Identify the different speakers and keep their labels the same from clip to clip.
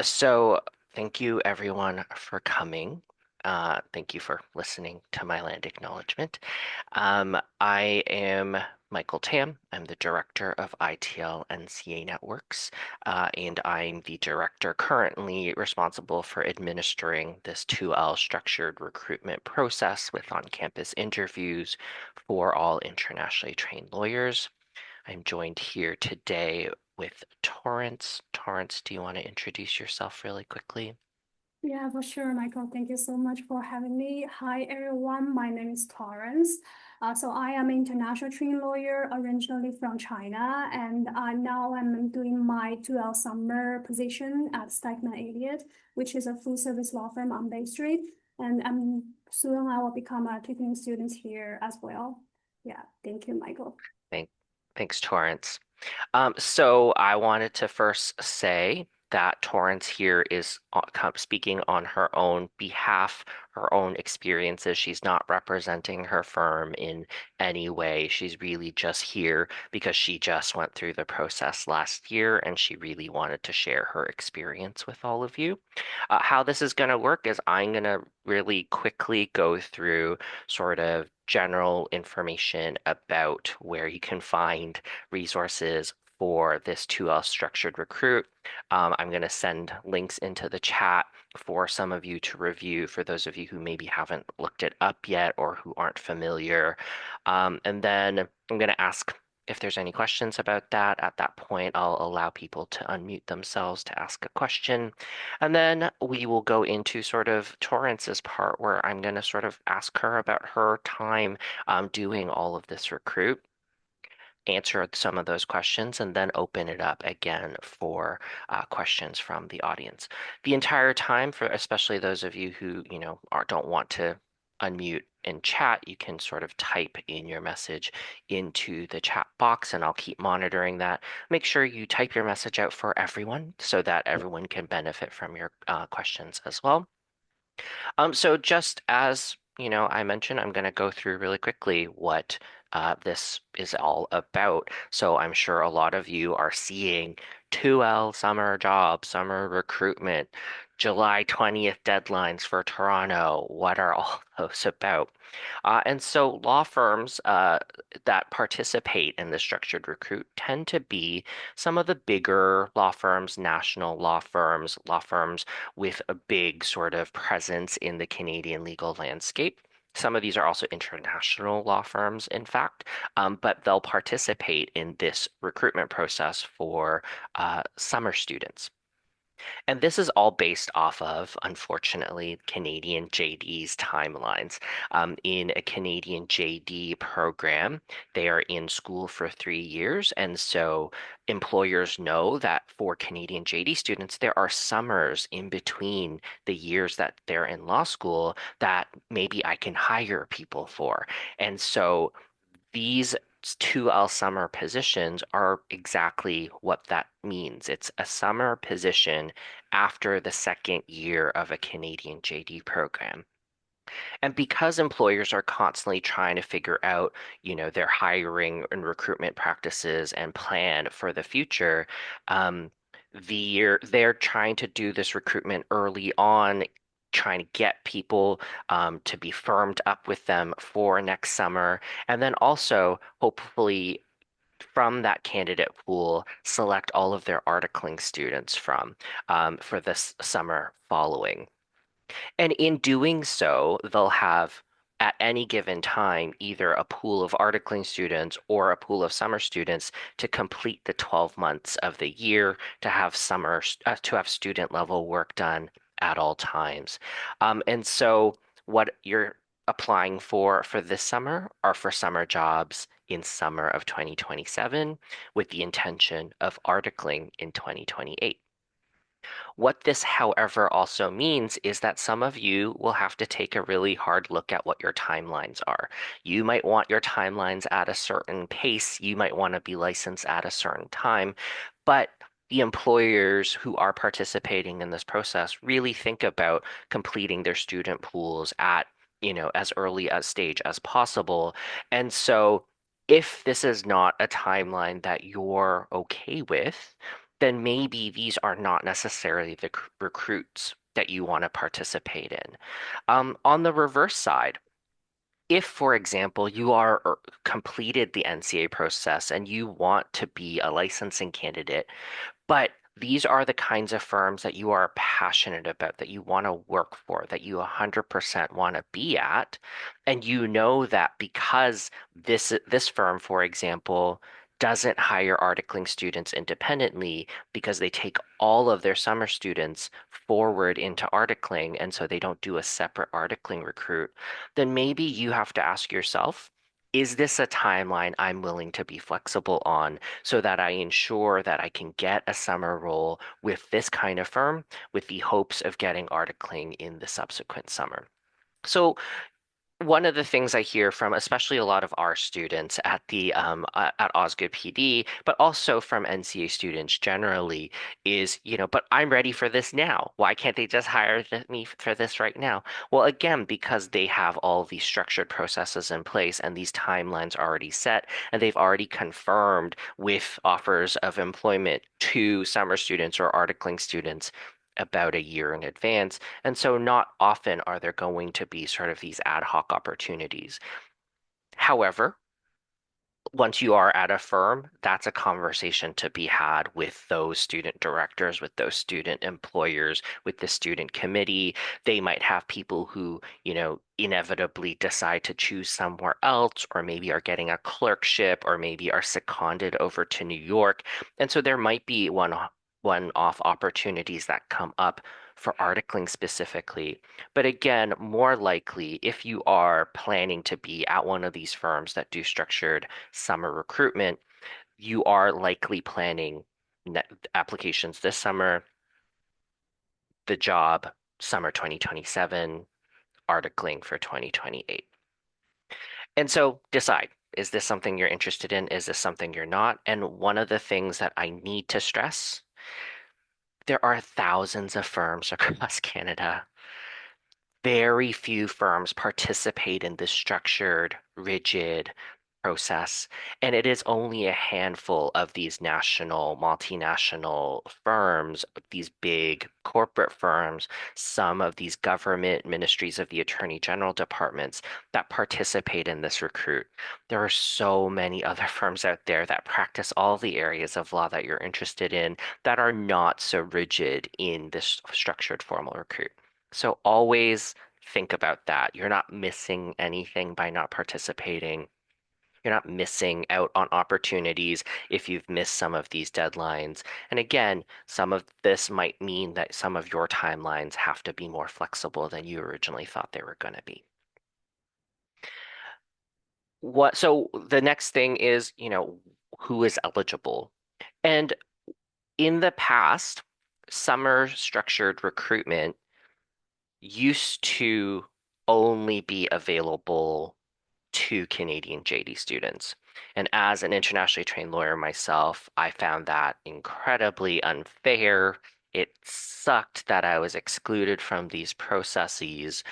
Speaker 1: So thank you everyone for coming. Thank you for listening to my land acknowledgement. I am Michael Tam. I'm the director of ITLNCA NetworkS, and I'm the director currently responsible for administering this 2L structured recruitment process with on-campus interviews for all internationally trained lawyers. I'm joined here today with Torrance. Torrance, do you want to introduce yourself really quickly?
Speaker 2: Yeah, for sure, Michael. Thank you so much for having me. Hi, everyone. My name is Torrance. So I am an international trained lawyer originally from China, and now I'm doing my 2L summer position at Stikeman Elliott, which is a full service law firm on Bay Street. And soon I will become a teaching student here as well. Yeah, thank you, Michael.
Speaker 1: Thank, thanks, Torrance. So I wanted to first say that Torrance here is speaking on her own behalf, her own experiences. She's not representing her firm in any way. She's really just here because she just went through the process last year and she really wanted to share her experience with all of you. How this is going to work is I'm going to really quickly go through sort of general information about where you can find resources for this 2L structured recruit. I'm going to send links into the chat for some of you to review, for those of you who maybe haven't looked it up yet or who aren't familiar. And then I'm going to ask if there's any questions about that. At that point, I'll allow people to unmute themselves to ask a question. And then we will go into sort of Torrance's part where I'm going to sort of ask her about her time doing all of this recruit, answer some of those questions, and then open it up again for questions from the audience. The entire time, for especially those of you who, don't want to unmute and chat, you can sort of type in your message into the chat box, and I'll keep monitoring that. Make sure you type your message out for everyone so that everyone can benefit from your questions as well. So just as I mentioned, I'm going to go through really quickly what this is all about. So I'm sure a lot of you are seeing 2L summer jobs, summer recruitment, July 20th deadlines for Toronto. What are all those about? And so law firms that participate in the structured recruit tend to be some of the bigger law firms, national law firms with a big sort of presence in the Canadian legal landscape. Some of these are also international law firms, in fact, but they'll participate in this recruitment process for summer students. And this is all based off of, unfortunately, Canadian JD's timelines. In a Canadian JD program, they are in school for 3 years. And so employers know that for Canadian JD students, there are summers in between the years that they're in law school that maybe I can hire people for. And so these 2L summer positions are exactly what that means. It's a summer position after the second year of a Canadian JD program. And because employers are constantly trying to figure out, their hiring and recruitment practices and plan for the future, um, they're trying to do this recruitment early on, trying to get people to be firmed up with them for next summer, and then also hopefully from that candidate pool, select all of their articling students for this summer following. And in doing so, they'll have at any given time either a pool of articling students or a pool of summer students to complete the 12 months of the year to have to have student level work done at all times. And so what you're applying for this summer are for summer jobs in summer of 2027 with the intention of articling in 2028. What this, however, also means is that some of you will have to take a really hard look at what your timelines are. You might want your timelines at a certain pace. You might want to be licensed at a certain time, but the employers who are participating in this process really think about completing their student pools at, as early a stage as possible. And so if this is not a timeline that you're okay with, then maybe these are not necessarily the recruits that you want to participate in. On the reverse side, if, for example, you are completed the NCA process and you want to be a licensing candidate, but these are the kinds of firms that you are passionate about, that you want to work for, that you 100% want to be at. And you know that because this firm, for example, doesn't hire articling students independently because they take all of their summer students forward into articling, and so they don't do a separate articling recruit, then maybe you have to ask yourself, is this a timeline I'm willing to be flexible on so that I ensure that I can get a summer role with this kind of firm with the hopes of getting articling in the subsequent summer? So one of the things I hear from especially a lot of our students at the at Osgood PD, but also from NCA students generally, is, but I'm ready for this now. Why can't they just hire me for this right now? Well, again, because they have all these structured processes in place and these timelines already set, and they've already confirmed with offers of employment to summer students or articling students about a year in advance. And so not often are there going to be sort of these ad hoc opportunities. However, once you are at a firm, that's a conversation to be had with those student directors, with those student employers, with the student committee. They might have people who, inevitably decide to choose somewhere else, or maybe are getting a clerkship, or maybe are seconded over to New York. And so there might be one-off opportunities that come up for articling specifically. But again, more likely, if you are planning to be at one of these firms that do structured summer recruitment, you are likely planning applications this summer, the job summer 2027, articling for 2028. And so decide, is this something you're interested in? Is this something you're not? And one of the things that I need to stress, there are thousands of firms across Canada. Very few firms participate in this structured, rigid process, and it is only a handful of these national, multinational firms, these big corporate firms, some of these government ministries of the Attorney General departments that participate in this recruit. There are so many other firms out there that practice all the areas of law that you're interested in that are not so rigid in this structured formal recruit. So always think about that. You're not missing anything by not participating. You're not missing out on opportunities if you've missed some of these deadlines. And again, some of this might mean that some of your timelines have to be more flexible than you originally thought they were going to be. So the next thing is, who is eligible? And in the past, summer structured recruitment used to only be available to Canadian JD students. And as an internationally trained lawyer myself, I found that incredibly unfair. It sucked that I was excluded from these processes.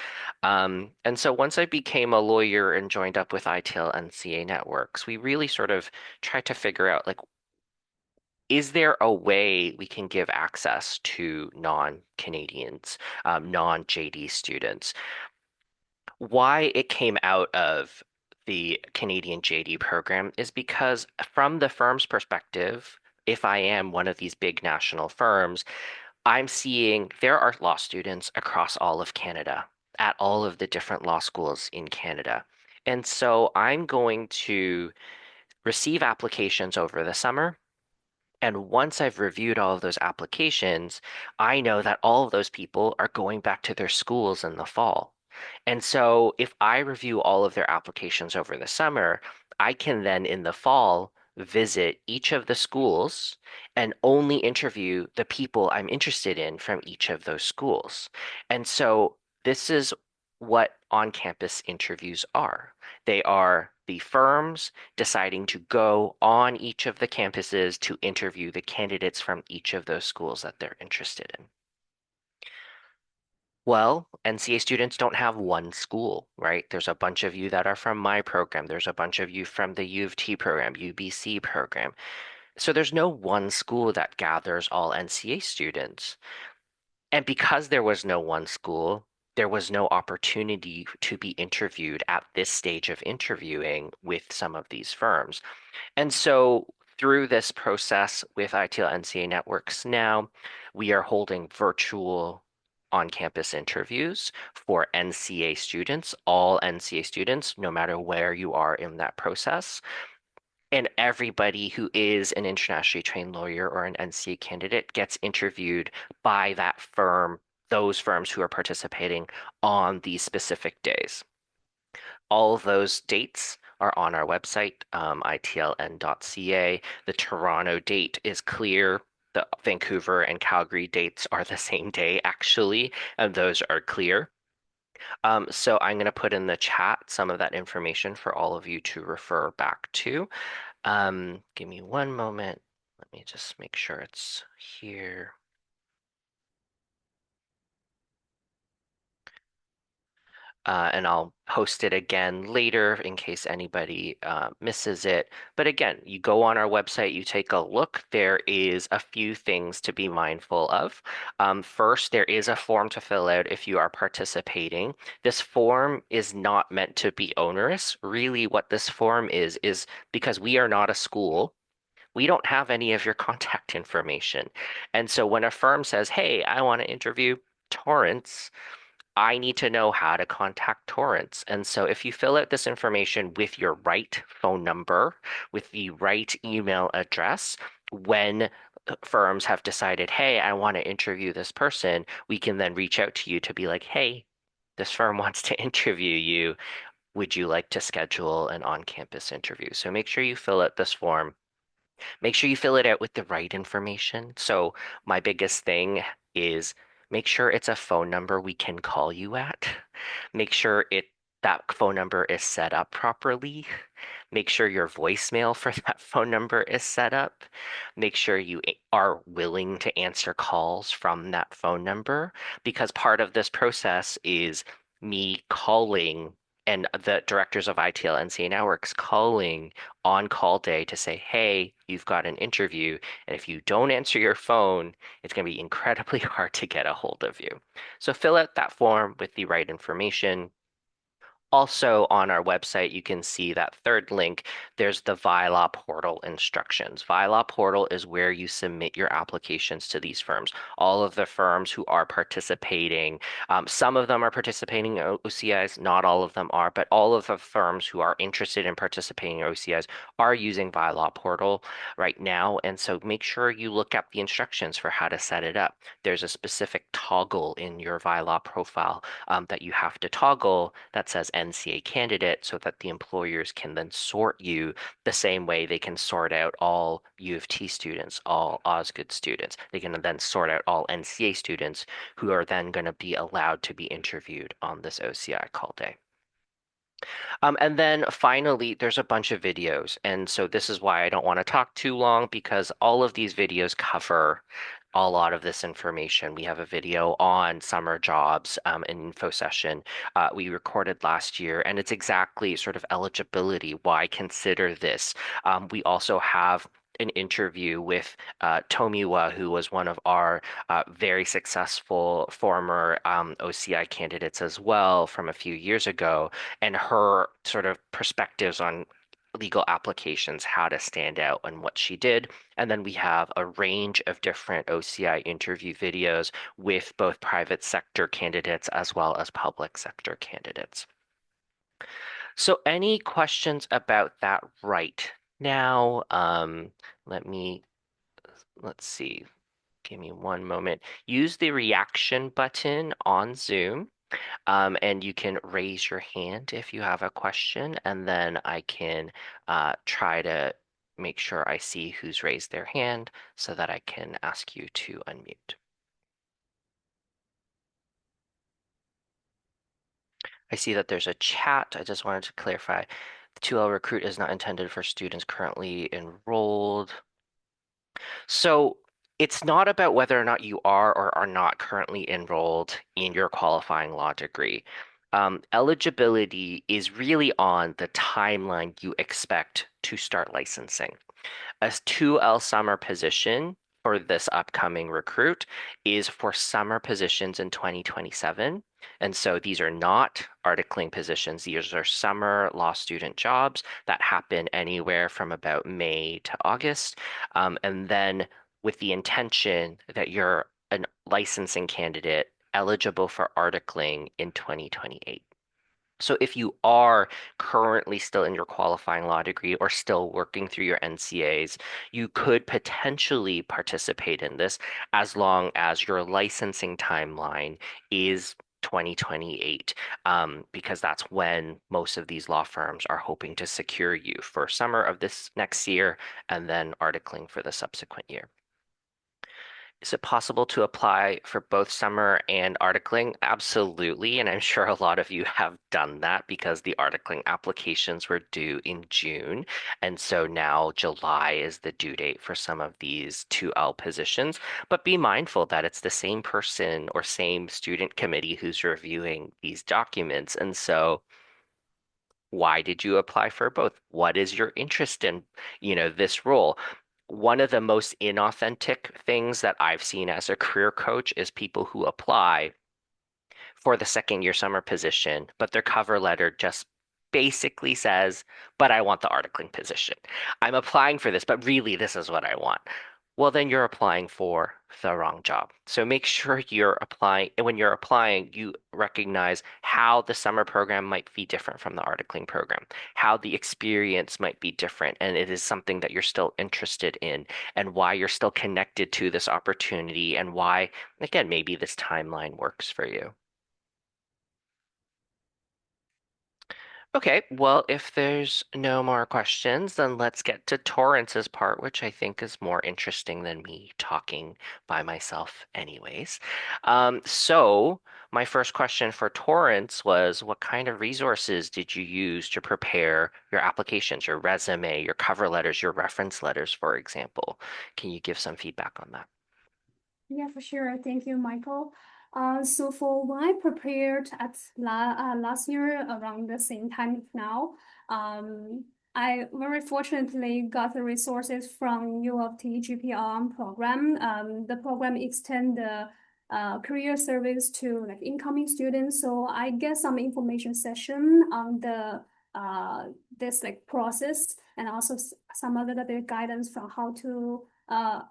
Speaker 1: And so once I became a lawyer and joined up with ITLNCA NetworkS, we really sort of tried to figure out, like, is there a way we can give access to non-Canadians, non-JD students? Why it came out of the Canadian JD program is because, from the firm's perspective, if I am one of these big national firms, I'm seeing there are law students across all of Canada at all of the different law schools in Canada. And so I'm going to receive applications over the summer. And once I've reviewed all of those applications, I know that all of those people are going back to their schools in the fall. And so if I review all of their applications over the summer, I can then in the fall visit each of the schools and only interview the people I'm interested in from each of those schools. And so this is what on-campus interviews are. They are the firms deciding to go on each of the campuses to interview the candidates from each of those schools that they're interested in. Well, NCA students don't have one school, right? There's a bunch of you that are from my program. There's a bunch of you from the U of T program, UBC program. So there's no one school that gathers all NCA students. And because there was no one school, there was no opportunity to be interviewed at this stage of interviewing with some of these firms. And so through this process with ITL NCA Networks now, we are holding virtual on-campus interviews for NCA students, all NCA students, no matter where you are in that process. And everybody who is an internationally trained lawyer or an NCA candidate gets interviewed by that firm, those firms who are participating on these specific days. All of those dates are on our website, ITLN.ca. The Toronto date is clear. The Vancouver and Calgary dates are the same day, actually, and those are clear. So I'm going to put in the chat some of that information for all of you to refer back to. Give me one moment. Let me just make sure it's here. And I'll post it again later in case anybody misses it. But again, you go on our website, you take a look. There is a few things to be mindful of. First, there is a form to fill out if you are participating. This form is not meant to be onerous. Really, what this form is because we are not a school. We don't have any of your contact information. And so when a firm says, hey, I want to interview Torrance, I need to know how to contact Torrance. And so if you fill out this information with your right phone number, with the right email address, when firms have decided, hey, I want to interview this person, we can then reach out to you to be like, hey, this firm wants to interview you. Would you like to schedule an on-campus interview? So make sure you fill out this form. Make sure you fill it out with the right information. So my biggest thing is make sure it's a phone number we can call you at. Make sure that phone number is set up properly. Make sure your voicemail for that phone number is set up. Make sure you are willing to answer calls from that phone number because part of this process is me calling and the directors of ITLNCA Networks calling on call day to say, hey, you've got an interview. And if you don't answer your phone, it's going to be incredibly hard to get a hold of you. So fill out that form with the right information. Also on our website, you can see that third link. There's the VILA portal instructions. VILA portal is where you submit your applications to these firms. All of the firms who are participating, some of them are participating in OCIs, not all of them are, but all of the firms who are interested in participating in OCIs are using VILA portal right now. And so make sure you look up the instructions for how to set it up. There's a specific toggle in your VILA profile that you have to toggle that says NCA candidate so that the employers can then sort you the same way they can sort out all U of T students, all Osgoode students. They can then sort out all NCA students who are then going to be allowed to be interviewed on this OCI call day. And then finally, there's a bunch of videos. And so this is why I don't want to talk too long because all of these videos cover a lot of this information. We have a video on summer jobs, an info session we recorded last year, and it's exactly sort of eligibility. Why consider this? We also have an interview with Tomiwa, who was one of our very successful former OCI candidates as well from a few years ago, and her sort of perspectives on legal applications, how to stand out, and what she did. And then we have a range of different OCI interview videos with both private sector candidates as well as public sector candidates. So any questions about that right now? Let me, let's see, give me one moment. Use the reaction button on Zoom. And you can raise your hand if you have a question, and then I can try to make sure I see who's raised their hand so that I can ask you to unmute. I see that there's a chat. I just wanted to clarify. The 2L recruit is not intended for students currently enrolled. So it's not about whether or not you are or are not currently enrolled in your qualifying law degree. Eligibility is really on the timeline you expect to start licensing. A 2L summer position for this upcoming recruit is for summer positions in 2027. And so these are not articling positions. These are summer law student jobs that happen anywhere from about May to August. And then with the intention that you're a licensing candidate eligible for articling in 2028. So if you are currently still in your qualifying law degree or still working through your NCAs, you could potentially participate in this as long as your licensing timeline is 2028, because that's when most of these law firms are hoping to secure you for summer of this next year and then articling for the subsequent year. Is it possible to apply for both summer and articling? Absolutely. And I'm sure a lot of you have done that because the articling applications were due in June. And so now July is the due date for some of these 2L positions. But be mindful that it's the same person or same student committee who's reviewing these documents. And so why did you apply for both? What is your interest in, this role? One of the most inauthentic things that I've seen as a career coach is people who apply for the second year summer position, but their cover letter just basically says, but I want the articling position. I'm applying for this, but really this is what I want. Well, then you're applying for the wrong job. So make sure you're applying, and when you're applying, you recognize how the summer program might be different from the articling program, how the experience might be different, and it is something that you're still interested in, and why you're still connected to this opportunity, and why, again, maybe this timeline works for you. Okay, well, if there's no more questions, then let's get to Torrance's part, which I think is more interesting than me talking by myself anyways. So my first question for Torrance was, what kind of resources did you use to prepare your applications, your resume, your cover letters, your reference letters, for example? Can you give some feedback on that?
Speaker 2: Yeah, for sure. Thank you, Michael. So for when I prepared at last year around the same time now, um, I very fortunately got the resources from U of T GPR program. The program extend the career service to like incoming students. So I get some information session on the this like process and also some other guidance from how to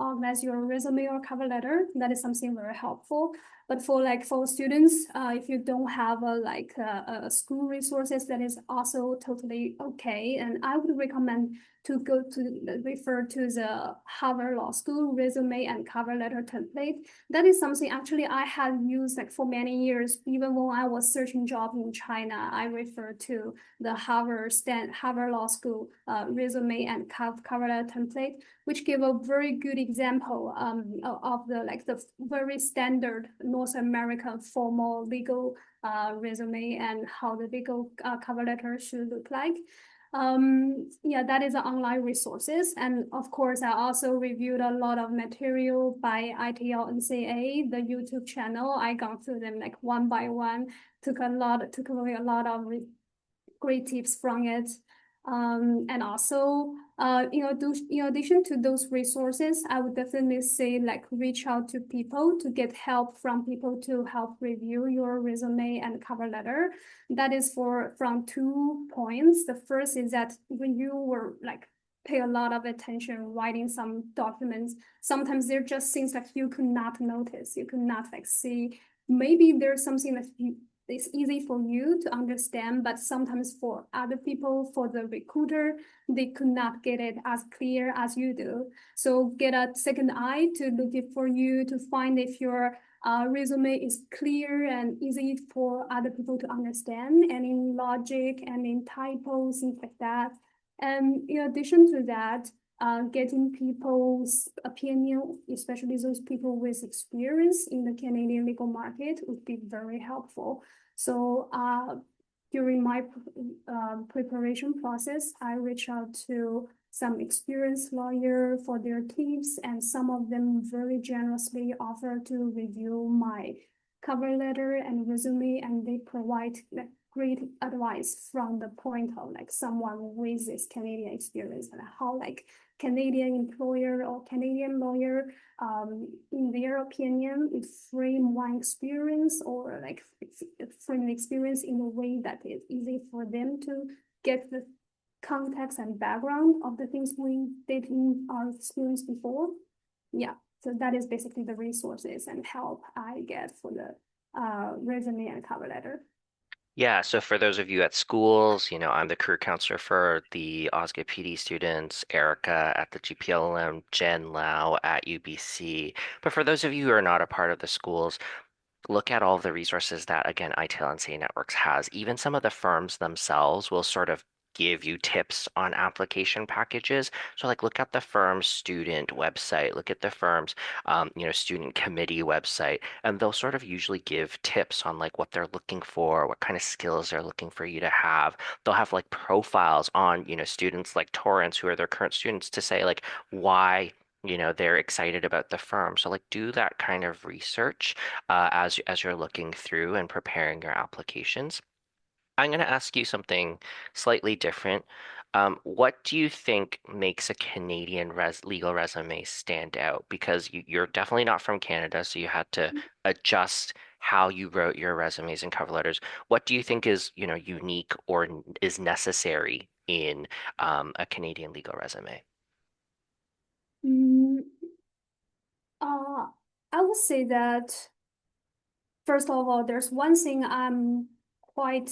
Speaker 2: organize your resume or cover letter. That is something very helpful. But for students, if you don't have a school resources, that is also totally okay. And I would recommend to go to refer to the Harvard Law School resume and cover letter template. That is something actually I had used like for many years. Even when I was searching job in China, I refer to the Harvard Law School resume and cover letter template, which give a very good example of the very standard North American formal legal resume and how the legal cover letter should look like. Yeah, that is online resources. And of course, I also reviewed a lot of material by ITLNCA, the YouTube channel. I gone through them like one by one, took away a lot of great tips from it. And also, in addition to those resources, I would definitely say like reach out to people to get help from people to help review your resume and cover letter. That is from 2 points. The first is that when you were like pay a lot of attention writing some documents, sometimes there are just things that you could not notice, you could not like see. Maybe there's something that it's easy for you to understand, but sometimes for other people, for the recruiter, they could not get it as clear as you do. So get a second eye to look it for you to find if your resume is clear and easy for other people to understand, and in logic and in typos, things like that. And in addition to that, getting people's opinion, especially those people with experience in the Canadian legal market, would be very helpful. So during my preparation process, I reach out to some experienced lawyer for their tips, and some of them very generously offer to review my cover letter and resume, and they provide great advice from the point of like someone with this Canadian experience and how like Canadian employer or Canadian lawyer, in their opinion, it frame one experience or like frame the experience in a way that is easy for them to get the context and background of the things we did in our experience before. Yeah, so that is basically the resources and help I get for the resume and cover letter.
Speaker 1: Yeah, so for those of you at schools, I'm the career counselor for the OSCA PD students, Erica at the GPLM, Jen Lau at UBC. But for those of you who are not a part of the schools, look at all the resources that, again, ITLNCA Networks has. Even some of the firms themselves will sort of give you tips on application packages. So like look at the firm's student website, look at the firm's student committee website, and they'll sort of usually give tips on like what they're looking for, what kind of skills they're looking for you to have. They'll have like profiles on, students like Torrance who are their current students to say like why they're excited about the firm. So like do that kind of research as you're looking through and preparing your applications. I'm going to ask you something slightly different. What do you think makes a Canadian legal resume stand out? Because you're definitely not from Canada, so you had to adjust how you wrote your resumes and cover letters. What do you think is, unique or is necessary in a Canadian legal resume?
Speaker 2: Mm, I would say that first of all, there's one thing I'm quite,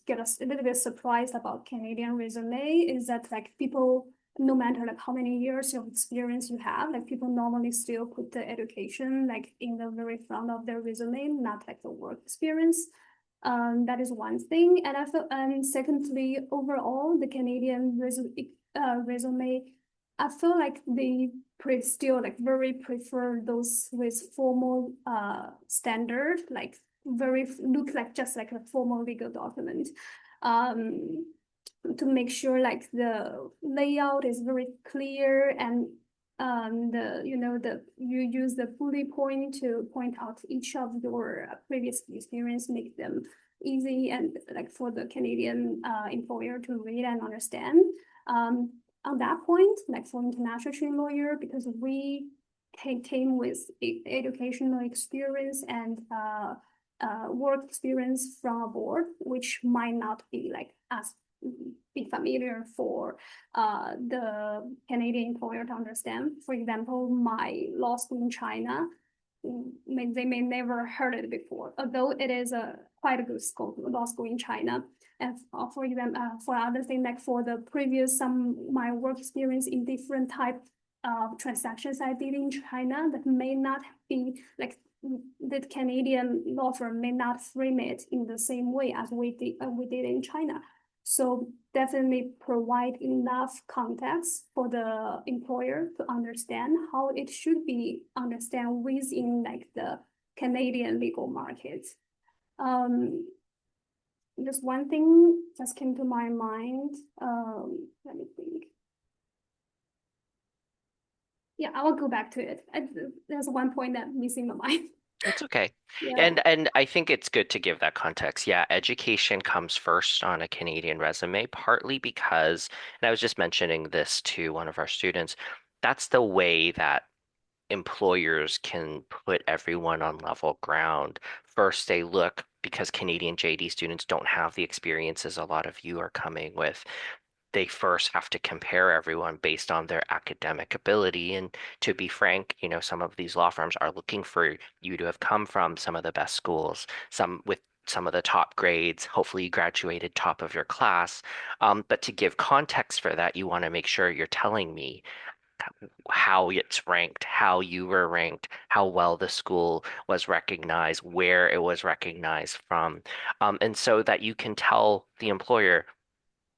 Speaker 2: get a little bit surprised about Canadian resume is that like people, no matter like how many years of experience you have, like people normally still put the education like in the very front of their resume, not like the work experience. That is one thing. And I feel, and secondly, overall, the Canadian resume, I feel like they still like very prefer those with formal standard, like very look like just like a formal legal document. Um, to make sure like the layout is very clear and the you use the bullet point to point out each of your previous experience, make them easy and like for the Canadian employer to read and understand. On that point, like for international trained lawyer, because we came with educational experience and work experience from abroad, which might not be like as be familiar for the Canadian employer to understand. For example, my law school in China, they may never heard it before, although it is a quite a good school, law school in China. And for example, for other thing, like for the previous my work experience in different type of transactions I did in China that may not be like the Canadian law firm may not frame it in the same way as we did in China. So definitely provide enough context for the employer to understand how it should be understand within like the Canadian legal market. Um, just one thing just came to my mind. Let me think. Yeah, I will go back to it. There's one point that missing my mind.
Speaker 1: It's okay.
Speaker 2: Yeah.
Speaker 1: And I think it's good to give that context. Yeah, education comes first on a Canadian resume, partly because, and I was just mentioning this to one of our students, that's the way that employers can put everyone on level ground. First, they look because Canadian JD students don't have the experiences a lot of you are coming with. They first have to compare everyone based on their academic ability. And to be frank, some of these law firms are looking for you to have come from some of the best schools, some with some of the top grades. Hopefully, you graduated top of your class. But to give context for that, you want to make sure you're telling me how it's ranked, how you were ranked, how well the school was recognized, where it was recognized from. And so that you can tell the employer,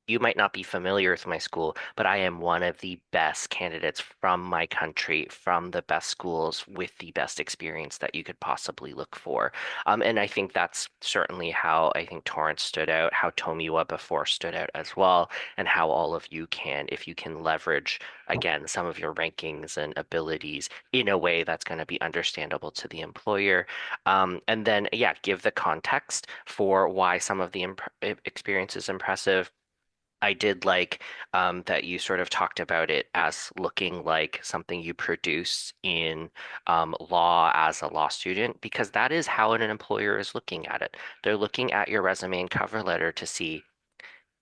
Speaker 1: you might not be familiar with my school, but I am one of the best candidates from my country, from the best schools with the best experience that you could possibly look for. And I think that's certainly how I think Torrance stood out, how Tomiwa before stood out as well, and how all of you can, if you can leverage, again, some of your rankings and abilities in a way that's going to be understandable to the employer. And then, yeah, give the context for why some of the experience is impressive. I did like that you sort of talked about it as looking like something you produce in law as a law student, because that is how an employer is looking at it. They're looking at your resume and cover letter to see,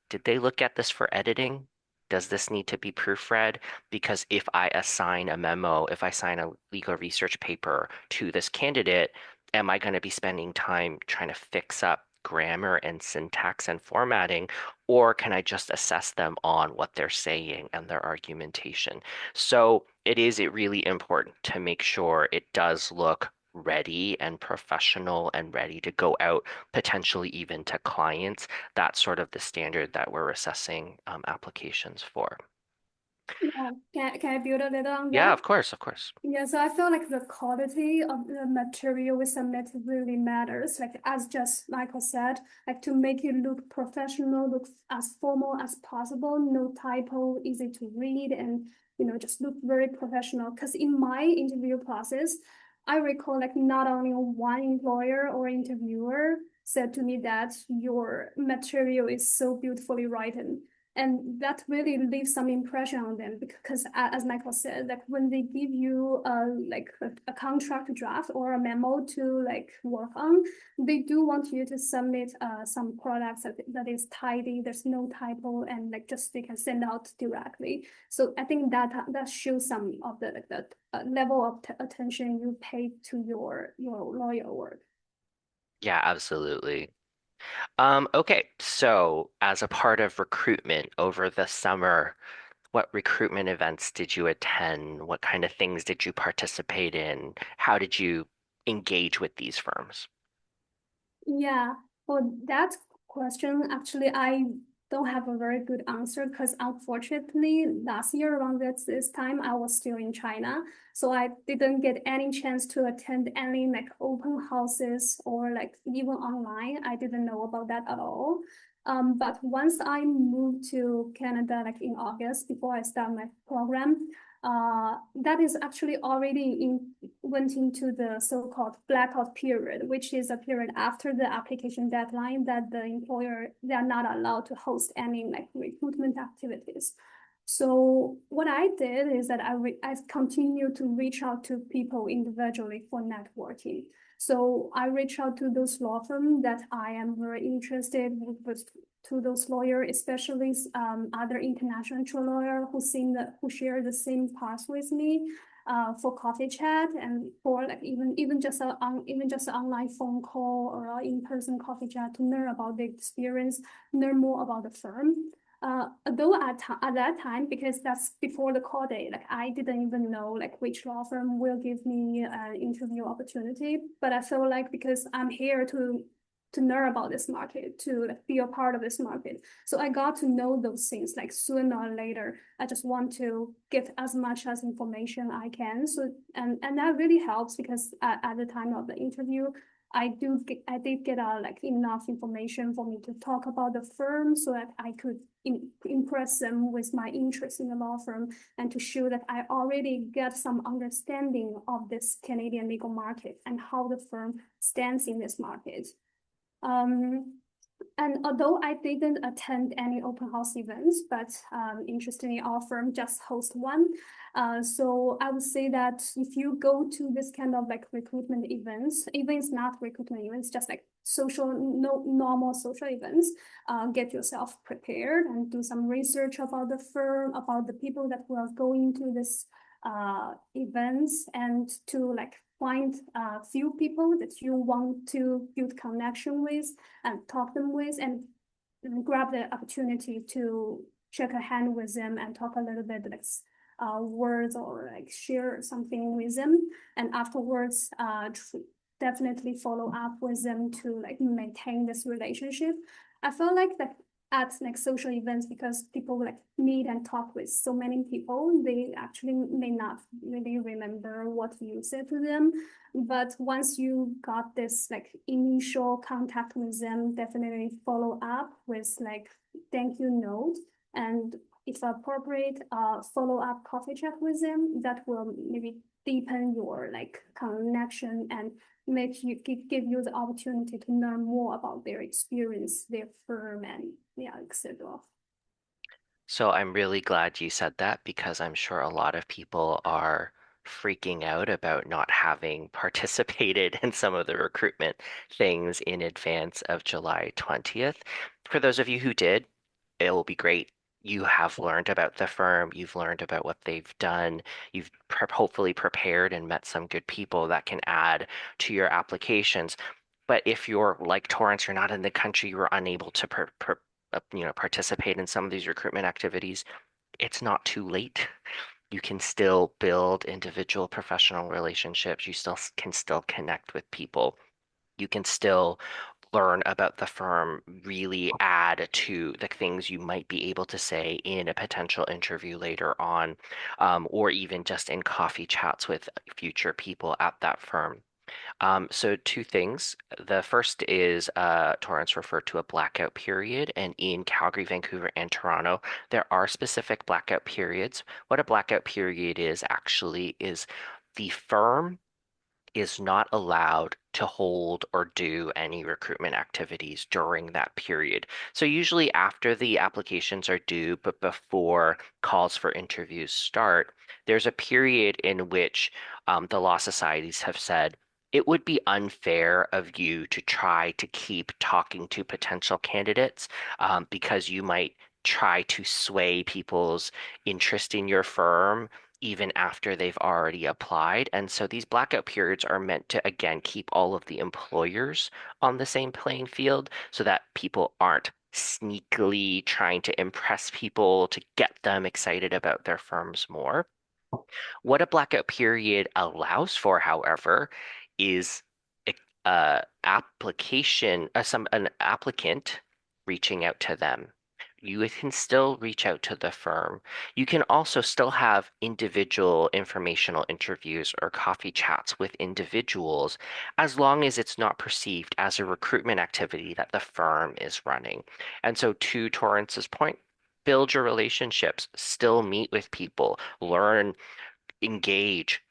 Speaker 1: did they look at this for editing? Does this need to be proofread? Because if I assign a memo, if I assign a legal research paper to this candidate, am I going to be spending time trying to fix up grammar and syntax and formatting, or can I just assess them on what they're saying and their argumentation? So it really important to make sure it does look ready and professional and ready to go out, potentially even to clients. That's sort of the standard that we're assessing applications for.
Speaker 2: Yeah. Can I build a little on
Speaker 1: Yeah,
Speaker 2: that?
Speaker 1: of course, of course.
Speaker 2: Yeah, so I feel like the quality of the material we submit really matters. Like as just Michael said, like to make it look professional, look as formal as possible, no typo, easy to read, and just look very professional. Because in my interview process, I recall like not only one employer or interviewer said to me that your material is so beautifully written, and that really leaves some impression on them because as Michael said, like when they give you a contract draft or a memo to like work on, they do want you to submit some products that is tidy, there's no typo, and like just they can send out directly. So I think that shows some of the level of attention you pay to your lawyer work.
Speaker 1: Yeah, absolutely. Okay, so as a part of recruitment over the summer, what recruitment events did you attend? What kind of things did you participate in? How did you engage with these firms?
Speaker 2: Yeah, well, that question actually I don't have a very good answer because unfortunately last year around this time I was still in China, so I didn't get any chance to attend any like open houses or like even online. I didn't know about that at all. But once I moved to Canada, like in August, before I start my program, that is actually already went into the so-called blackout period, which is a period after the application deadline that the employer, they are not allowed to host any like recruitment activities. So what I did is that I continue to reach out to people individually for networking. So I reach out to those law firms that I am very interested with to those lawyers, especially other international lawyer who share the same path with me for coffee chat and for like even just even just an online phone call or in-person coffee chat to learn about the experience, learn more about the firm. Though at that time, because that's before the call day, like I didn't even know like which law firm will give me an interview opportunity. But I feel like because I'm here to learn about this market, to like, be a part of this market. So I got to know those things like sooner or later. I just want to get as much as information I can. So and that really helps because at the time of the interview, I did get like enough information for me to talk about the firm so that I could impress them with my interest in the law firm and to show that I already get some understanding of this Canadian legal market and how the firm stands in this market. Um, and although I didn't attend any open house events, but interestingly, our firm just host one. So I would say that if you go to this kind of like recruitment events, even it's not recruitment events, just like social, no normal social events, get yourself prepared and do some research about the firm, about the people that will go into this events, and to like find a few people that you want to build connection with and talk them with and grab the opportunity to shake a hand with them and talk a little bit like words or like share something with them. And afterwards, definitely follow up with them to like maintain this relationship. I feel like that at like social events because people like meet and talk with so many people. They actually may not really remember what you said to them. But once you got this like initial contact with them, definitely follow up with like thank you note and if appropriate, follow up coffee chat with them that will maybe deepen your like connection and make you give you the opportunity to learn more about their experience, their firm, and yeah, etc.
Speaker 1: So I'm really glad you said that because I'm sure a lot of people are freaking out about not having participated in some of the recruitment things in advance of July 20th. For those of you who did, it will be great. You have learned about the firm, you've learned about what they've done, you've hopefully prepared and met some good people that can add to your applications. But if you're like Torrance, you're not in the country, you're unable to participate in some of these recruitment activities, it's not too late. You can still build individual professional relationships. You still connect with people. You can still learn about the firm, really add to the things you might be able to say in a potential interview later on, or even just in coffee chats with future people at that firm. So two things. The first is Torrance referred to a blackout period, and in Calgary, Vancouver, and Toronto, there are specific blackout periods. What a blackout period is actually is the firm is not allowed to hold or do any recruitment activities during that period. So usually after the applications are due, but before calls for interviews start, there's a period in which the law societies have said it would be unfair of you to try to keep talking to potential candidates because you might try to sway people's interest in your firm even after they've already applied. And so these blackout periods are meant to, again, keep all of the employers on the same playing field so that people aren't sneakily trying to impress people to get them excited about their firms more. What a blackout period allows for, however, is an applicant reaching out to them. You can still reach out to the firm. You can also still have individual informational interviews or coffee chats with individuals as long as it's not perceived as a recruitment activity that the firm is running. And so, to Torrance's point, build your relationships, still meet with people, learn, engage,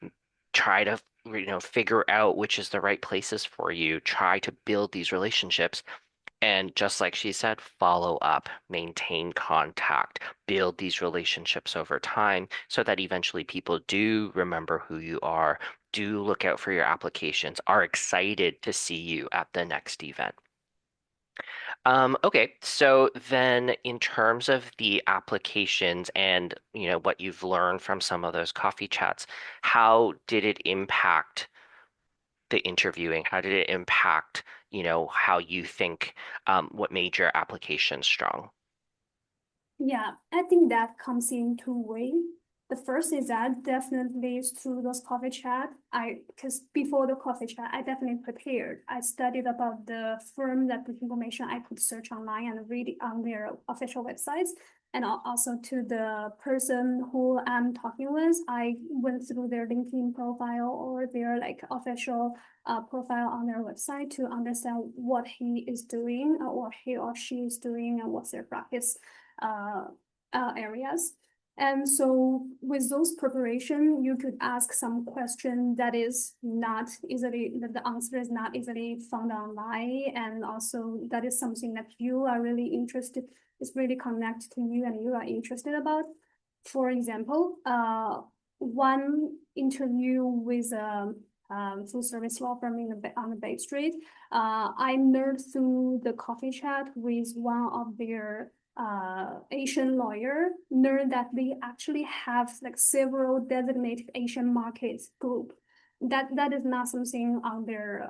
Speaker 1: try to figure out which is the right places for you, try to build these relationships, and just like she said, follow up, maintain contact, build these relationships over time so that eventually people do remember who you are, do look out for your applications, are excited to see you at the next event. Okay, so then in terms of the applications and what you've learned from some of those coffee chats, how did it impact the interviewing? How did it impact, how you think what made your application strong?
Speaker 2: Yeah, I think that comes in two ways. The first is that definitely through those coffee chat, because before the coffee chat, I definitely prepared. I studied about the firm, that the information I could search online and read it on their official websites. And also to the person who I'm talking with, I went through their LinkedIn profile or their like official profile on their website to understand what he is doing or he or she is doing and what's their practice uh, areas. And so with those preparation, you could ask some question that is not easily, that the answer is not easily found online. And also that is something that you are really interested, is really connected to you and you are interested about. For example, one interview with a full service law firm on the Bay Street, I learned through the coffee chat with one of their Asian lawyer, learned that they actually have like several designated Asian markets group. That is not something on their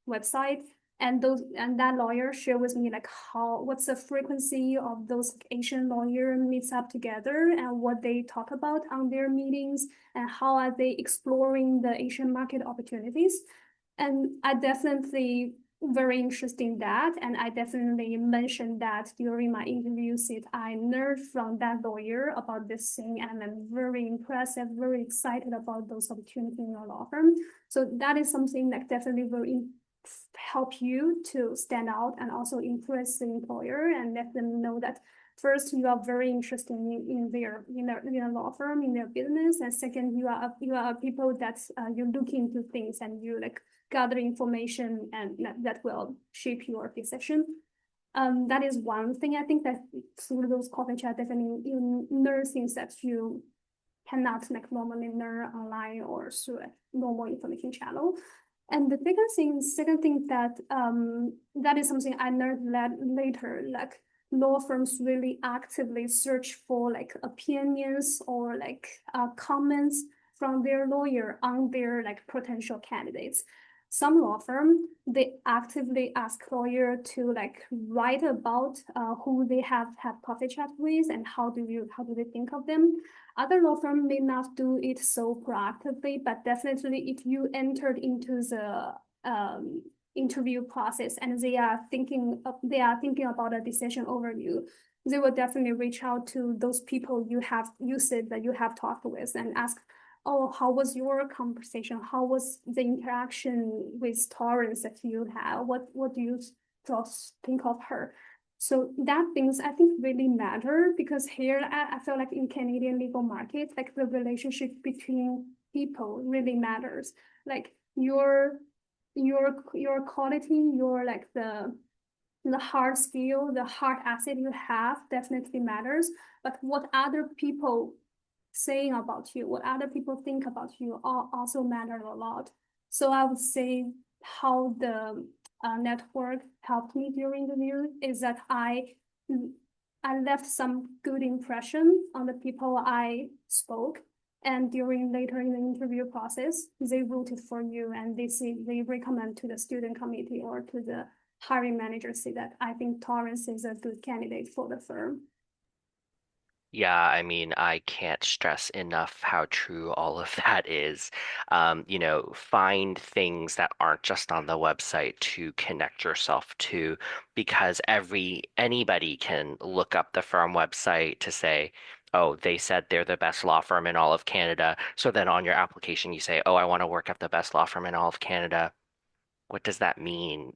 Speaker 2: website. And that lawyer shared with me like what's the frequency of those Asian lawyer meets up together and what they talk about on their meetings and how are they exploring the Asian market opportunities. And I definitely very interested in that. And I definitely mentioned that during my interviews that I learned from that lawyer about this thing. And I'm very impressed and very excited about those opportunities in your law firm. So that is something that definitely will help you to stand out and also impress the employer and let them know that first you are very interested in their law firm, in their business, and second you are people that you look into things and you like gather information and that will shape your decision. That is one thing I think that through those coffee chat definitely you learn things that you cannot like normally learn online or through a normal information channel. And the second thing that that is something I learned later, like law firms really actively search for like opinions or like comments from their lawyer on their like potential candidates. Some law firm they actively ask lawyer to like write about who they have had coffee chat with and how do they think of them. Other law firm may not do it so proactively, but definitely if you entered into the interview process and they are thinking about a decision over you, they will definitely reach out to those people you said that you have talked with and ask, oh, how was your conversation? How was the interaction with Torrance that you had? What do you think of her? So that things I think really matter because here I feel like in Canadian legal market, like the relationship between people really matters. Like your quality, your like the hard skill, the hard asset you have definitely matters. But what other people saying about you, what other people think about you also matter a lot. So I would say how the network helped me during the interview is that I left some good impression on the people I spoke. And during later in the interview process, they voted for you and they recommend to the student committee or to the hiring manager say that I think Torrance is a good candidate for the firm.
Speaker 1: Yeah, I mean, I can't stress enough how true all of that is. Find things that aren't just on the website to connect yourself to, because anybody can look up the firm website to say, oh, they said they're the best law firm in all of Canada. So then on your application, you say, oh, I want to work at the best law firm in all of Canada. What does that mean?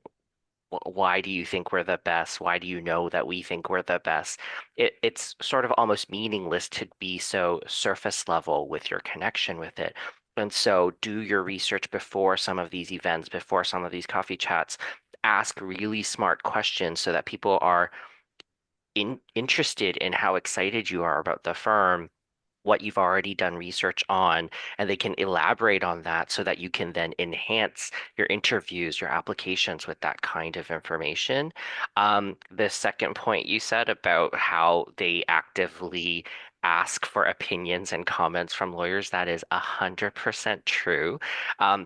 Speaker 1: Why do you think we're the best? Why do you know that we think we're the best? It's sort of almost meaningless to be so surface level with your connection with it. And so do your research before some of these events, before some of these coffee chats. Ask really smart questions so that people are interested in how excited you are about the firm, what you've already done research on, and they can elaborate on that so that you can then enhance your interviews, your applications with that kind of information. The second point you said about how they actively ask for opinions and comments from lawyers, that is 100% true.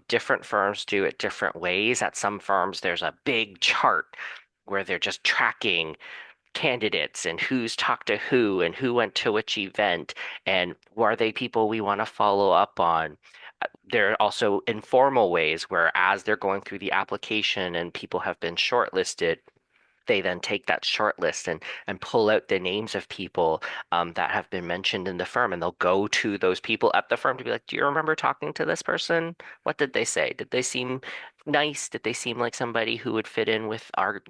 Speaker 1: Different firms do it different ways. At some firms, there's a big chart where they're just tracking candidates and who's talked to who and who went to which event and are they people we want to follow up on. There are also informal ways where as they're going through the application and people have been shortlisted, they then take that short list and pull out the names of people that have been mentioned in the firm, and they'll go to those people at the firm to be like, do you remember talking to this person? What did they say? Did they seem nice? Did they seem like somebody who would fit in with our,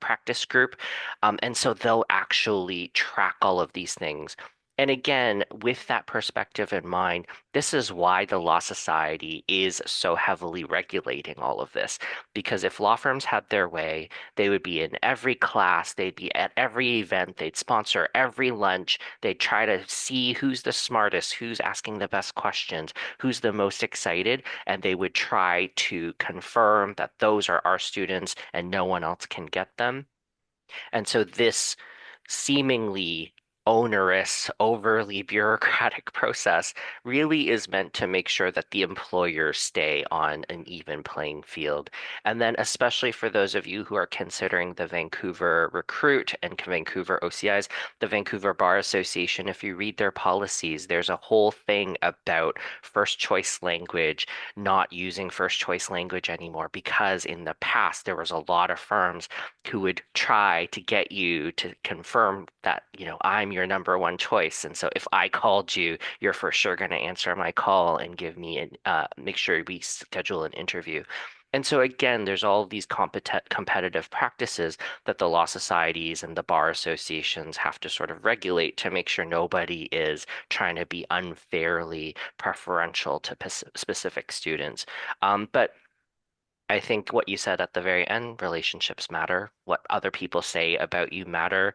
Speaker 1: practice group? And so they'll actually track all of these things. And again, with that perspective in mind, this is why the Law Society is so heavily regulating all of this. Because if law firms had their way, they would be in every class, they'd be at every event, they'd sponsor every lunch, they'd try to see who's the smartest, who's asking the best questions, who's the most excited, and they would try to confirm that those are our students and no one else can get them. And so this seemingly onerous, overly bureaucratic process really is meant to make sure that the employers stay on an even playing field. And then, especially for those of you who are considering the Vancouver Recruit and Vancouver OCIs, the Vancouver Bar Association, if you read their policies, there's a whole thing about first choice language, not using first choice language anymore, because in the past there was a lot of firms who would try to get you to confirm that, I'm your number one choice. And so if I called you, you're for sure going to answer my call and make sure we schedule an interview. And so again, there's all of these competitive practices that the law societies and the bar associations have to sort of regulate to make sure nobody is trying to be unfairly preferential to specific students. But I think what you said at the very end, relationships matter. What other people say about you matter.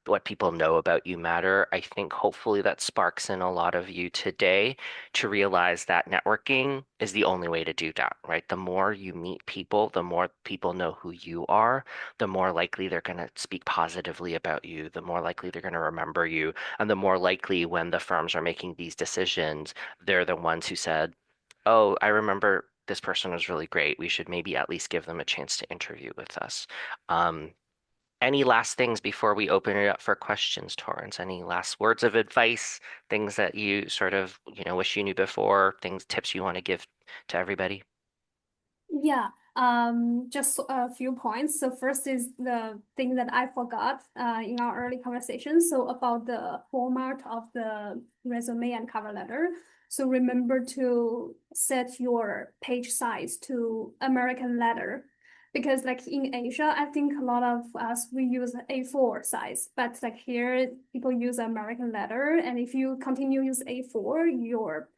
Speaker 1: What people know about you matter. I think hopefully that sparks in a lot of you today to realize that networking is the only way to do that, right? The more you meet people, the more people know who you are, the more likely they're going to speak positively about you, the more likely they're going to remember you, and the more likely when the firms are making these decisions, they're the ones who said, oh, I remember this person was really great. We should maybe at least give them a chance to interview with us. Um, any last things before we open it up for questions, Torrance? Any last words of advice, things that you sort of, wish you knew before, tips you want to give to everybody?
Speaker 2: Yeah, just a few points. So first is the thing that I forgot in our early conversation. So about the format of the resume and cover letter. So remember to set your page size to American letter because like in Asia, I think a lot of us we use A4 size, but like here people use American letter, and if you continue use A4, your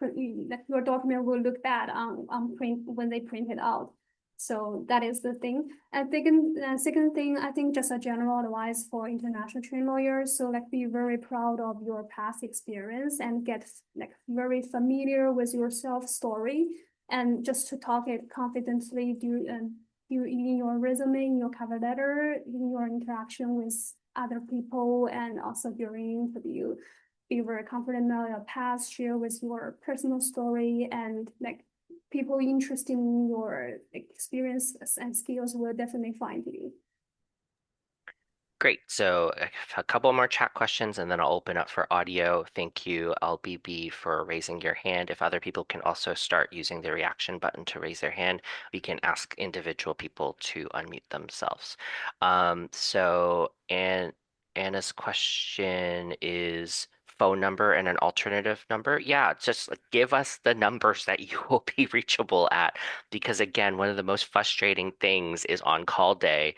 Speaker 2: document will look bad on print when they print it out. So that is the thing. And second thing, I think just a general advice for international trained lawyers. So like be very proud of your past experience and get like very familiar with your self story and just to talk it confidently you in your resume, in your cover letter, in your interaction with other people, and also during interview. Be very confident about your past, share with your personal story, and like people interested in your experiences and skills will definitely find you.
Speaker 1: Great. So a couple more chat questions and then I'll open up for audio. Thank you, LBB, for raising your hand. If other people can also start using the reaction button to raise their hand, we can ask individual people to unmute themselves. And Anna's question is phone number and an alternative number. Yeah, just like, give us the numbers that you will be reachable at. Because again, one of the most frustrating things is on call day,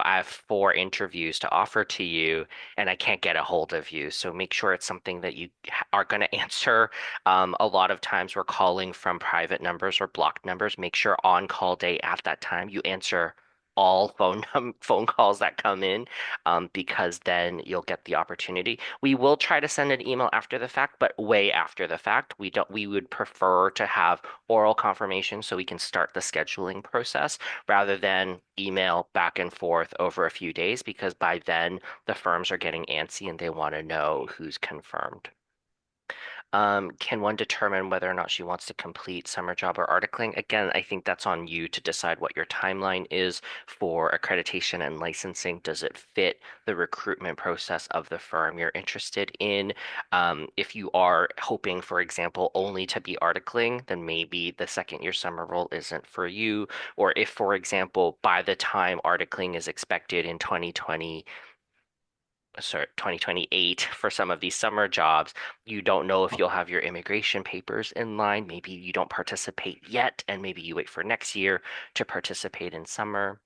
Speaker 1: I have 4 interviews to offer to you and I can't get a hold of you. So make sure it's something that you are going to answer. A lot of times we're calling from private numbers or blocked numbers. Make sure on call day at that time you answer all phone calls that come in, because then you'll get the opportunity. We will try to send an email after the fact, but way after the fact. We would prefer to have oral confirmation so we can start the scheduling process rather than email back and forth over a few days, because by then the firms are getting antsy and they want to know who's confirmed. Can one determine whether or not she wants to complete summer job or articling? Again, I think that's on you to decide what your timeline is for accreditation and licensing. Does it fit the recruitment process of the firm you're interested in? If you are hoping, for example, only to be articling, then maybe the second year summer role isn't for you. Or if, for example, by the time articling is expected in 2028 for some of these summer jobs, you don't know if you'll have your immigration papers in line. Maybe you don't participate yet, and maybe you wait for next year to participate in summer.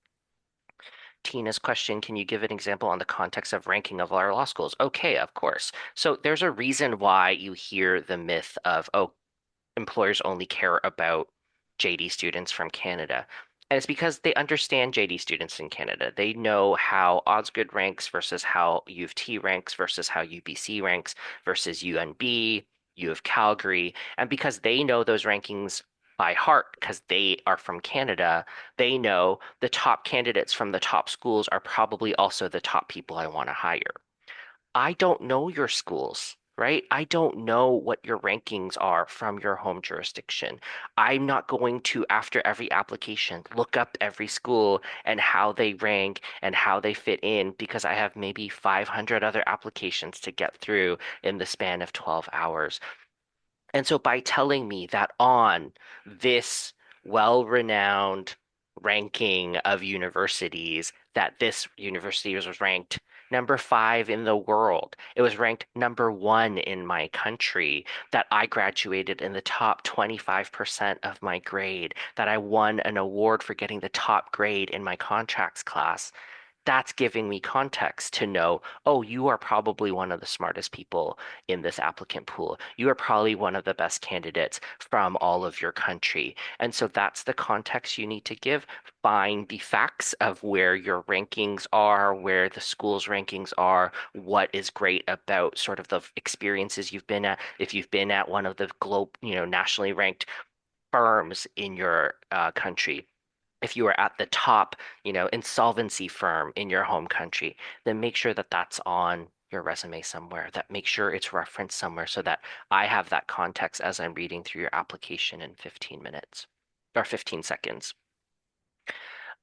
Speaker 1: Tina's question, can you give an example on the context of ranking of our law schools? Okay, of course. So there's a reason why you hear the myth of, oh, employers only care about JD students from Canada. And it's because they understand JD students in Canada. They know how Osgoode ranks versus how U of T ranks versus how UBC ranks versus UNB, U of Calgary. And because they know those rankings by heart, because they are from Canada, they know the top candidates from the top schools are probably also the top people I want to hire. I don't know your schools, right? I don't know what your rankings are from your home jurisdiction. I'm not going to, after every application, look up every school and how they rank and how they fit in because I have maybe 500 other applications to get through in the span of 12 hours. And so by telling me that on this well-renowned ranking of universities, that this university was ranked number 5 in the world, it was ranked number 1 in my country, that I graduated in the top 25% of my grade, that I won an award for getting the top grade in my contracts class, that's giving me context to know, oh, you are probably one of the smartest people in this applicant pool. You are probably one of the best candidates from all of your country. And so that's the context you need to give. Find the facts of where your rankings are, where the school's rankings are, what is great about sort of the experiences you've been at. If you've been at one of the nationally ranked firms in your country, if you are at the top, insolvency firm in your home country, then make sure that that's on your resume somewhere, that make sure it's referenced somewhere so that I have that context as I'm reading through your application in 15 minutes or 15 seconds.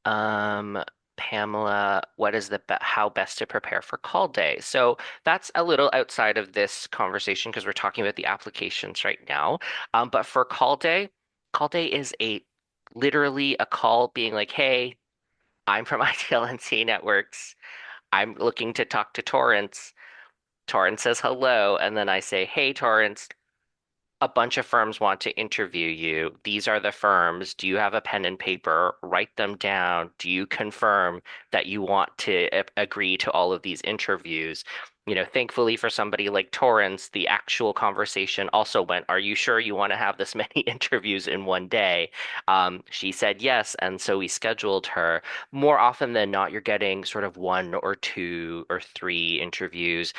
Speaker 1: Um, Pamela, what is how best to prepare for call day? So that's a little outside of this conversation because we're talking about the applications right now. But for call day is a literally a call being like, hey, I'm from ITLNCA NetworkS. I'm looking to talk to Torrance. Torrance says hello, and then I say, hey, Torrance, a bunch of firms want to interview you. These are the firms. Do you have a pen and paper? Write them down. Do you confirm that you want to agree to all of these interviews? Thankfully for somebody like Torrance, the actual conversation also went, are you sure you want to have this many interviews in one day? She said yes, and so we scheduled her. More often than not, you're getting sort of 1 or 2 or 3 interviews.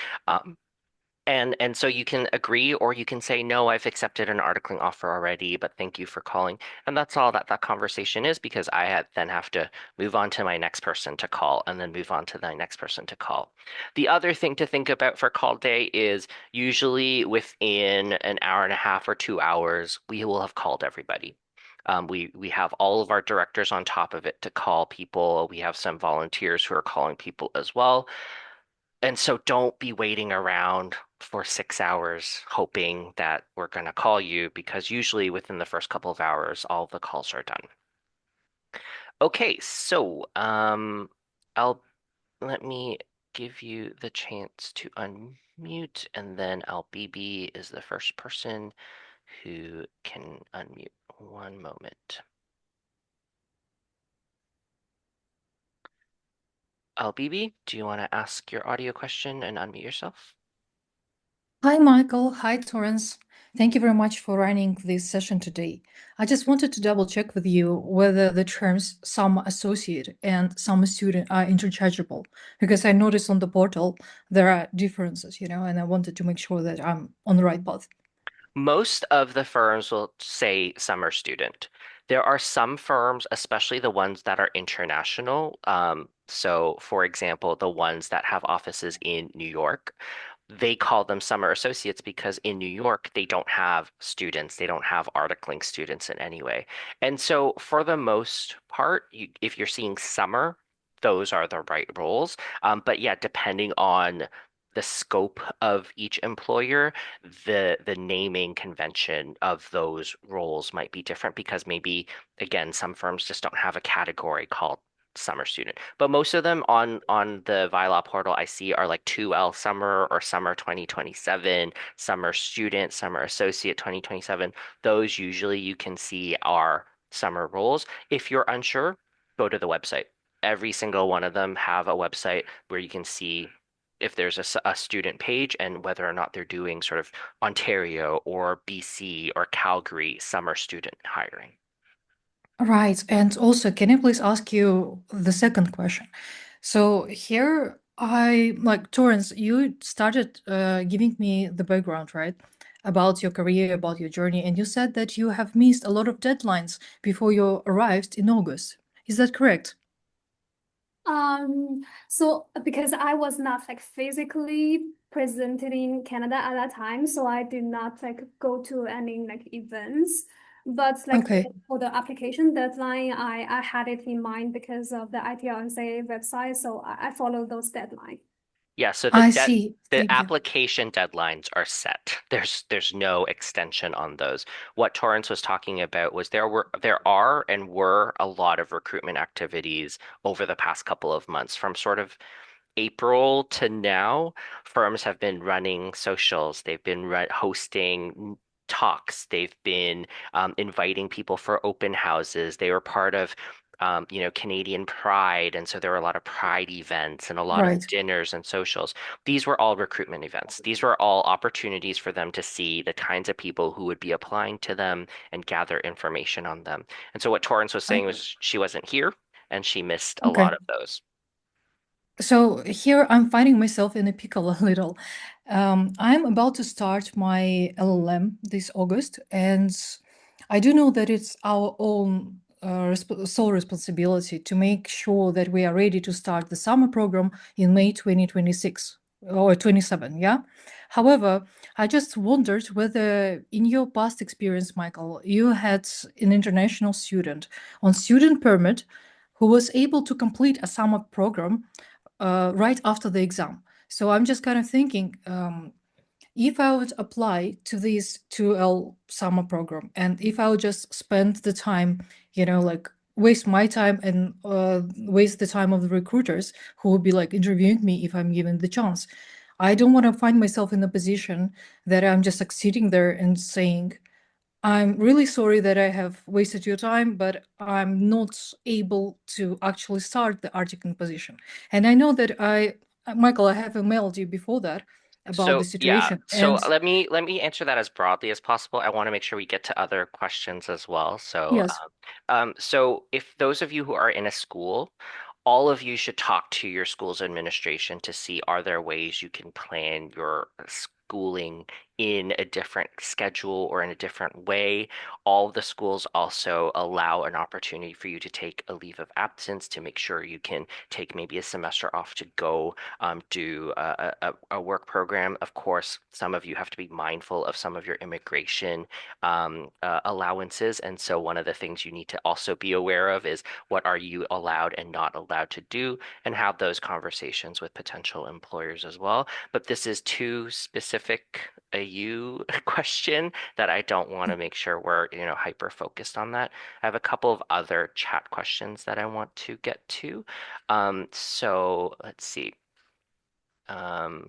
Speaker 1: And so you can agree or you can say, no, I've accepted an articling offer already, but thank you for calling. And that's all that that conversation is because then have to move on to my next person to call and then move on to the next person to call. The other thing to think about for call day is usually within an hour and a half or 2 hours, we will have called everybody. We have all of our directors on top of it to call people. We have some volunteers who are calling people as well. And so don't be waiting around for 6 hours hoping that we're going to call you because usually within the first couple of hours, all the calls are done. Okay, so I'll let me give you the chance to unmute, and then LBB is the first person who can unmute. One moment. LBB, do you want to ask your audio question and unmute yourself?
Speaker 3: Hi, Michael. Hi, Torrance. Thank you very much for running this session today. I just wanted to double check with you whether the terms summer associate and summer student are interchangeable, because I noticed on the portal there are differences, and I wanted to make sure that I'm on the right path.
Speaker 1: Most of the firms will say summer student. There are some firms, especially the ones that are international. So, for example, the ones that have offices in New York, they call them summer associates because in New York, they don't have students. They don't have articling students in any way. And so, for the most part, if you're seeing summer, those are the right roles. But yeah, depending on the scope of each employer, the naming convention of those roles might be different because maybe, again, some firms just don't have a category called summer student. But most of them on the Vylaw portal I see are like 2L summer or summer 2027, summer student, summer associate 2027. Those usually you can see are summer roles. If you're unsure, go to the website. Every single one of them have a website where you can see if there's a student page and whether or not they're doing sort of Ontario or BC or Calgary summer student hiring.
Speaker 3: Right. And also, can I please ask you the second question? So here I like Torrance, you started giving me the background, right? About your career, about your journey, and you said that you have missed a lot of deadlines before you arrived in August. Is that correct?
Speaker 2: So because I was not like physically presented in Canada at that time, so I did not like go to any like events. But like
Speaker 3: Okay,
Speaker 2: for the application deadline, I had it in mind because of the ITLNCA website, so I followed those deadlines.
Speaker 1: Yeah, so
Speaker 3: I see.
Speaker 1: the
Speaker 3: Thank you.
Speaker 1: application deadlines are set. There's no extension on those. What Torrance was talking about was there are and were a lot of recruitment activities over the past couple of months from sort of April to now. Firms have been running socials. They've been hosting talks. They've been inviting people for open houses. They were part of Canadian Pride, and so there were a lot of Pride events and a lot of
Speaker 3: Right.
Speaker 1: dinners and socials. These were all recruitment events. These were all opportunities for them to see the kinds of people who would be applying to them and gather information on them. And so what Torrance was
Speaker 3: I,
Speaker 1: saying was she wasn't here and she missed a lot
Speaker 3: okay.
Speaker 1: of those.
Speaker 3: So here I'm finding myself in a pickle a little. I'm about to start my LLM this August, and I do know that it's our own sole responsibility to make sure that we are ready to start the summer program in May 2026 or 27, yeah? However, I just wondered whether in your past experience, Michael, you had an international student on student permit who was able to complete a summer program right after the exam. So I'm just kind of thinking, if I would apply to this 2L summer program, and if I would just spend the time, like waste my time and waste the time of the recruiters who would be like interviewing me if I'm given the chance. I don't want to find myself in the position that I'm just like sitting there and saying, I'm really sorry that I have wasted your time, but I'm not able to actually start the articling position. And I know that Michael, I have emailed you before that about the
Speaker 1: So yeah,
Speaker 3: situation.
Speaker 1: so
Speaker 3: And
Speaker 1: let me answer that as broadly as possible. I want to make sure we get to other questions as well. So
Speaker 3: yes,
Speaker 1: so if those of you who are in a school, all of you should talk to your school's administration to see are there ways you can plan your schooling in a different schedule or in a different way. All of the schools also allow an opportunity for you to take a leave of absence to make sure you can take maybe a semester off to go do a work program. Of course, some of you have to be mindful of some of your immigration allowances. And so one of the things you need to also be aware of is what are you allowed and not allowed to do, and have those conversations with potential employers as well. But this is too specific a you question that I don't want to make sure we're, hyper focused on that. I have a couple of other chat questions that I want to get to. So let's see. Um,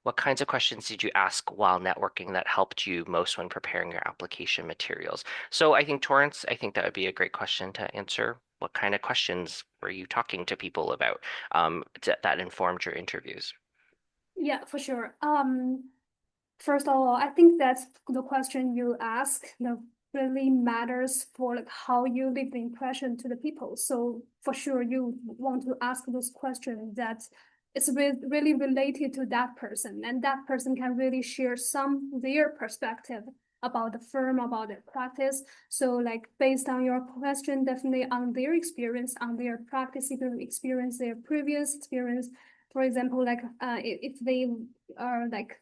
Speaker 1: what kinds of questions did you ask while networking that helped you most when preparing your application materials? So I think Torrance, I think that would be a great question to answer. What kind of questions were you talking to people about that informed your interviews?
Speaker 2: Yeah, for sure. First of all, I think that's the question you ask that really matters for like how you leave the impression to the people. So for sure, you want to ask those questions that it's really related to that person, and that person can really share some their perspective about the firm, about their practice. So like based on your question, definitely on their experience, on their practice experience, their previous experience. For example, like if they are like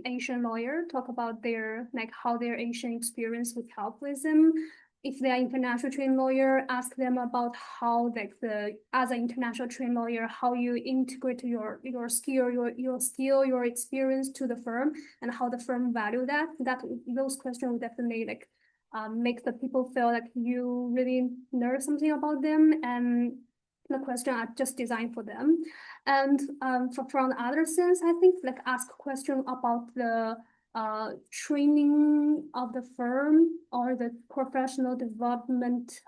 Speaker 2: Asian lawyer, talk about their like how their Asian experience would help with them. If they are international trained lawyer, ask them about how like the as an international trained lawyer, how you integrate your experience to the firm and how the firm value that. That those questions will definitely like make the people feel like you really know something about them, and the question are just designed for them. And from the other sense, I think like ask question about the training of the firm or the professional development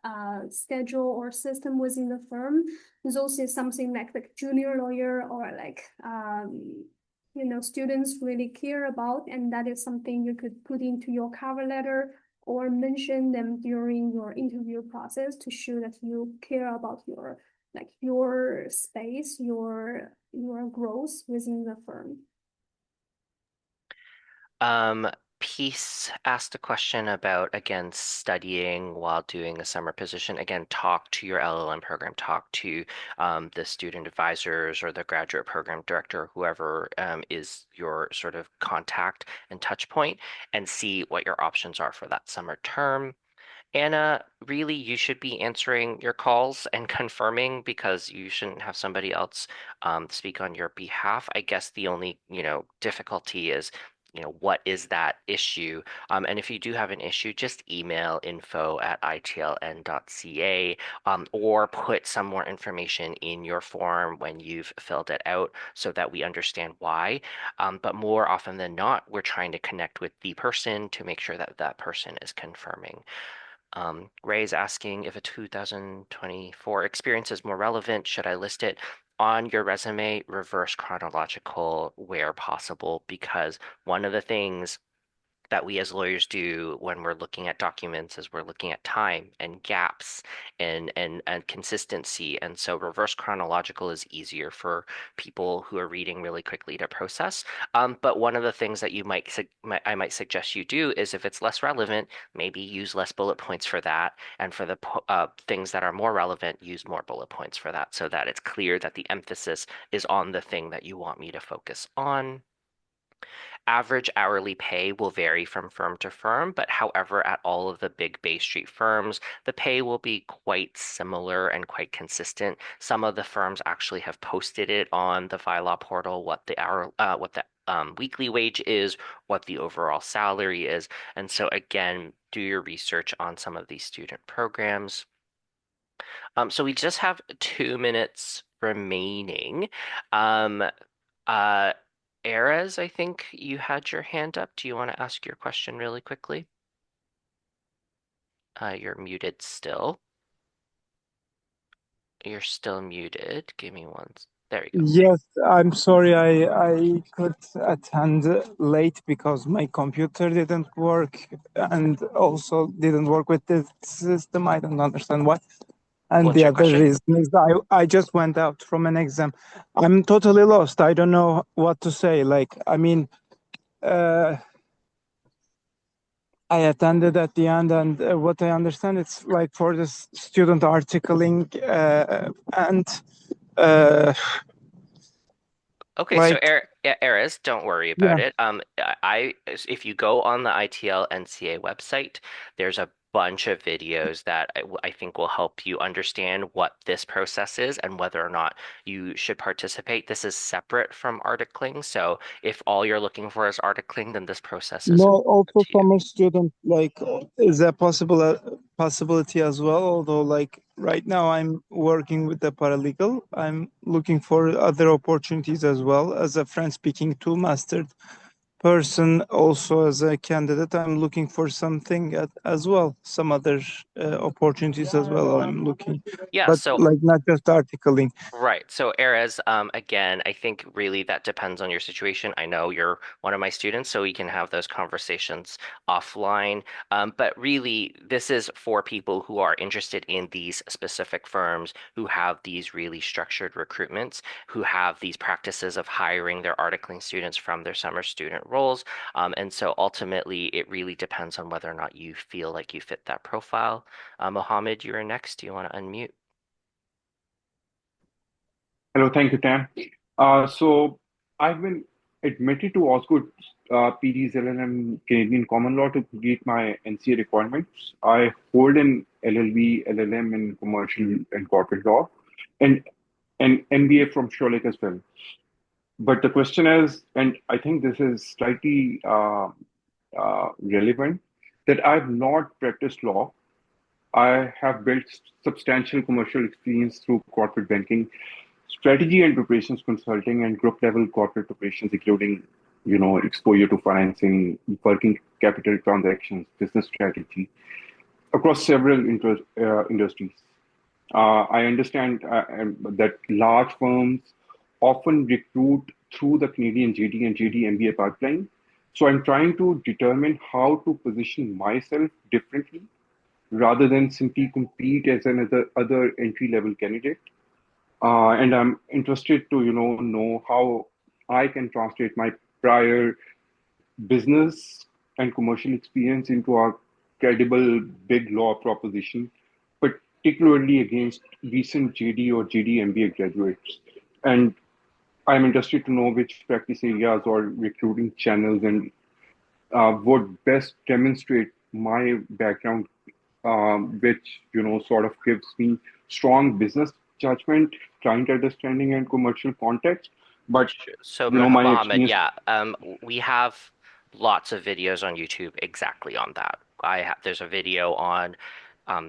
Speaker 2: schedule or system within the firm. Those is something like junior lawyer or like students really care about, and that is something you could put into your cover letter or mention them during your interview process to show that you care about your space, your growth within the firm.
Speaker 1: Um, piece asked a question about, again, studying while doing a summer position. Again, talk to your LLM program, talk to the student advisors or the graduate program director, whoever is your sort of contact and touch point, and see what your options are for that summer term. Anna, really, you should be answering your calls and confirming because you shouldn't have somebody else speak on your behalf. I guess the only, difficulty is, what is that issue? And if you do have an issue, just email info@itln.ca or put some more information in your form when you've filled it out so that we understand why. But more often than not, we're trying to connect with the person to make sure that that person is confirming. Ray's asking if a 2024 experience is more relevant. Should I list it on your resume, reverse chronological where possible? Because one of the things that we as lawyers do when we're looking at documents is we're looking at time and gaps and consistency. And so reverse chronological is easier for people who are reading really quickly to process. But one of the things that I might suggest you do is if it's less relevant, maybe use less bullet points for that. And for the things that are more relevant, use more bullet points for that so that it's clear that the emphasis is on the thing that you want me to focus on. Average hourly pay will vary from firm to firm, but however, at all of the big Bay Street firms, the pay will be quite similar and quite consistent. Some of the firms actually have posted it on the Law portal what the weekly wage is, what the overall salary is. And so again, do your research on some of these student programs. So we just have 2 minutes remaining. Um, uh, Erez, I think you had your hand up. Do you want to ask your question really quickly? You're muted still. You're still muted. Give me one. There you go.
Speaker 4: Yes, I'm sorry I could attend late because my computer didn't work and also didn't work with the system. I don't understand why. And
Speaker 1: What's
Speaker 4: the
Speaker 1: your
Speaker 4: other
Speaker 1: question?
Speaker 4: reason is I just went out from an exam. I'm totally lost. I don't know what to say. I attended at the end, and what I understand, it's like for the student articling and uh,
Speaker 1: Okay, so
Speaker 4: like,
Speaker 1: Erez, don't worry about
Speaker 4: yeah.
Speaker 1: it. If you go on the ITLNCA website, there's a bunch of videos that I think will help you understand what this process is and whether or not you should participate. This is separate from articling, so if all you're looking for is articling, then this process is
Speaker 4: No,
Speaker 1: important
Speaker 4: also
Speaker 1: to you.
Speaker 4: from a student, like, is a possibility as well? Although, like, right now I'm working with a paralegal. I'm looking for other opportunities as well as a French-speaking two mastered person. Also, as a candidate, I'm looking for something as well, some other opportunities as well. I'm looking,
Speaker 1: Yeah,
Speaker 4: but
Speaker 1: so
Speaker 4: like not just articling.
Speaker 1: right. So, Erez, again, I think really that depends on your situation. I know you're one of my students, so we can have those conversations offline. But really, this is for people who are interested in these specific firms, who have these really structured recruitments, who have these practices of hiring their articling students from their summer student roles. And so ultimately, it really depends on whether or not you feel like you fit that profile. Mohammed, you're next. Do you want to unmute?
Speaker 5: Hello, thank you, Tam. So I've been admitted to Osgood PD's LLM Canadian Common Law to complete my NCA requirements. I hold an LLB, LLM in commercial and corporate law, and an MBA from Sholek as well. But the question is, and I think this is slightly relevant, that I've not practiced law. I have built substantial commercial experience through corporate banking, strategy and operations consulting, and group level corporate operations, including, exposure to financing, working capital transactions, business strategy across several industries. I understand that large firms often recruit through the Canadian JD and JD MBA pipeline. So I'm trying to determine how to position myself differently rather than simply compete as another other entry level candidate. And I'm interested to know how I can translate my prior business and commercial experience into our credible big law proposition, particularly against recent JD or JD MBA graduates. And I'm interested to know which practice areas or recruiting channels and would best demonstrate my background, which sort of gives me strong business judgment, client understanding, and commercial context. But
Speaker 1: So
Speaker 5: my
Speaker 1: Mohammed,
Speaker 5: experience.
Speaker 1: yeah, we have lots of videos on YouTube exactly on that. There's a video on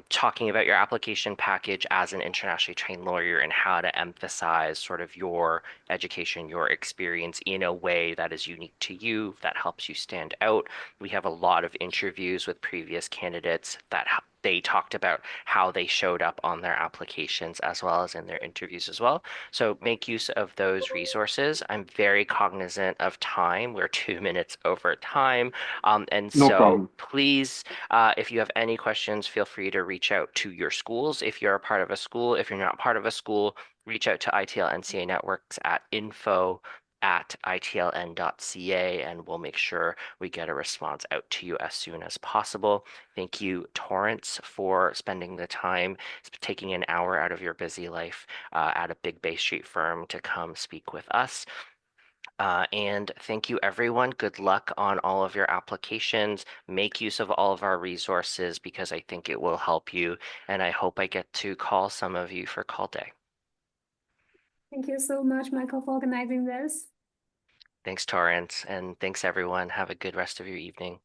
Speaker 1: talking about your application package as an internationally trained lawyer and how to emphasize sort of your education, your experience in a way that is unique to you, that helps you stand out. We have a lot of interviews with previous candidates that they talked about how they showed up on their applications as well as in their interviews as well. So make use of those resources. I'm very cognizant of time. We're 2 minutes over time. And
Speaker 5: No
Speaker 1: so
Speaker 5: problem.
Speaker 1: please, if you have any questions, feel free to reach out to your schools. If you're a part of a school, if you're not part of a school, reach out to ITLNCA Networks at info@itln.ca, and we'll make sure we get a response out to you as soon as possible. Thank you, Torrance, for spending the time, taking an hour out of your busy life at a big Bay Street firm to come speak with us. And thank you, everyone. Good luck on all of your applications. Make use of all of our resources because I think it will help you. And I hope I get to call some of you for call day.
Speaker 2: Thank you so much, Michael, for organizing this.
Speaker 1: Thanks, Torrance. And thanks, everyone. Have a good rest of your evening.